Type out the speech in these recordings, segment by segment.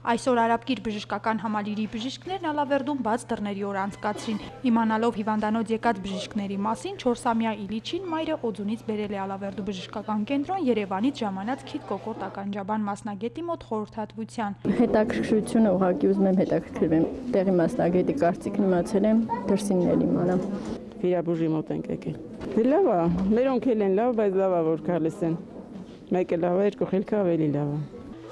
Այսօր Արաբկիր բժշկական համալիրի բժիշկներն Ալավերդում բաց դռների օր անցկացրին։ Իմանալով հիվանդանոց եկած բժիշկների մասին, 4-ամյա Իլիչին մայրը Օձունից բերել է Ալավերդու բժշկական կենտրոն Երևանից ժամանած Քիթ Կոկորտ ականջաբան մասնագետի մոտ խորհրդատվության։ Հետաքրքրությունը ուղղակի ուզում եմ հետաքրքրվեմ։ Տեղի մասնագետի կարծիքն իմացել եմ, դրսինն էլ իմանամ։ Վիրաբույժի մոտ ենք եկել։ Լավ է, մերոնք էլ են լավ, բայց լավ է որ գալիս են։ Մեկը լավ է, երկու խելքը ավելի լավ է։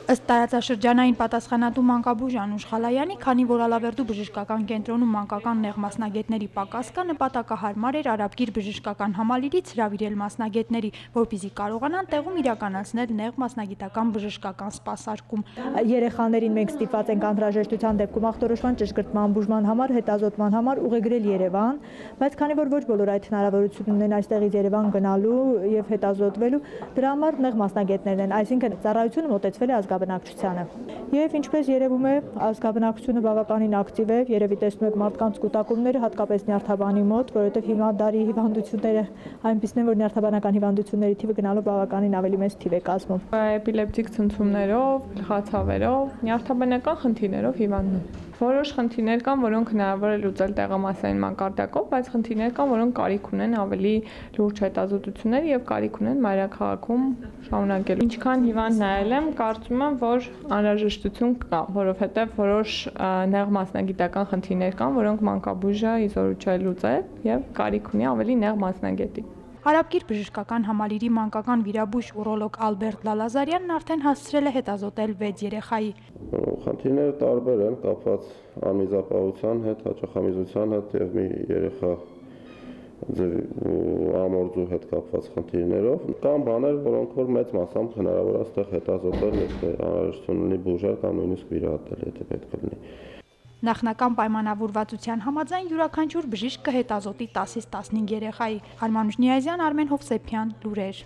Ըստ տարածաշրջանային պատասխանատու մանկաբույժ Անուշ Խալայանի, քանի որ Ալավերդու բժշկական կենտրոնում մանկական նեղ մասնագետների պակաս կա, նպատակահարմար էր Արաբկիր բժշկական համալիրից հրավիրել մասնագետների, որպեսզի կարողանան տեղում իրականացնել նեղ մասնագիտական բժշկական սպասարկում։ Երեխաներին մենք ստիպված ենք անհրաժեշտության դեպքում ախտորոշման ճշգրտման բուժման համար, հետազոտման համար ուղեգրել Երևան, բայց քանի որ ոչ բոլոր այդ հնարավորությունն ունեն այստեղից Երևան գնալու եւ հետազոտվելու, դրա համար նեղ մասնագետներն են, այսինքն ծառայությունը մոտեցվել է ազգաբնակչությանը։ Եվ ինչպես երևում է, ազգաբնակչությունը բավականին ակտիվ է, երևի տեսնում եք մարդկանց կուտակումները, հատկապես նյարդաբանի մոտ, որովհետև հիմա դարի հիվանդությունները այնպիսին են, որ նյարդաբանական հիվանդությունների թիվը գնալով բավականին ավելի մեծ թիվ է կազմում։ Էպիլեպտիկ ցնցումներով, գլխացավերով, նյարդաբանական խնդիրներով հիվանդներ։ Որոշ խնդիրներ կան, որոնք հնարավոր է լուծել տեղամասային մակարդակով, բայց խնդիրներ կան, որոնք կարիք ունեն ավելի լուրջ հետազոտություններ եւ կարիք ունեն մայրաքաղաքում շարունակել։ Ինչքան հիվանդ նայել եմ, կարծում եմ, որ անհրաժեշտություն կա, որովհետեւ որոշ նեղ մասնագիտական խնդիրներ կան, որոնք մանկաբույժը իզորու չէ լուծել եւ կարիք ունի ավելի նեղ մասնագետի։ Արաբկիր բժշկական համալիրի մանկական վիրաբույժ ուրոլոգ Ալբերտ Լալազարյանն արդեն հասցրել է հետազոտել 6 երեխայի։ Խնդիրները տարբեր են, կապված անմիզապահության հետ, հաճախամիզության հետ եւ մի երեխա ամորձու հետ կապված խնդիրներով։ Կան բաներ, որոնք որ մեծ մասամբ հնարավոր է այստեղ հետազոտել, եթե անհրաժեշտություն ունի բուժել կամ նույնիսկ վիրահատել, եթե պետք լինի։ Նախնական պայմանավորվածության համաձայն յուրաքանչյուր բժիշկ կհետազոտի 10-ից 15 երեխայի։ Արմանուշ Նիազյան, Արմեն Հովսեփյան, լուրեր։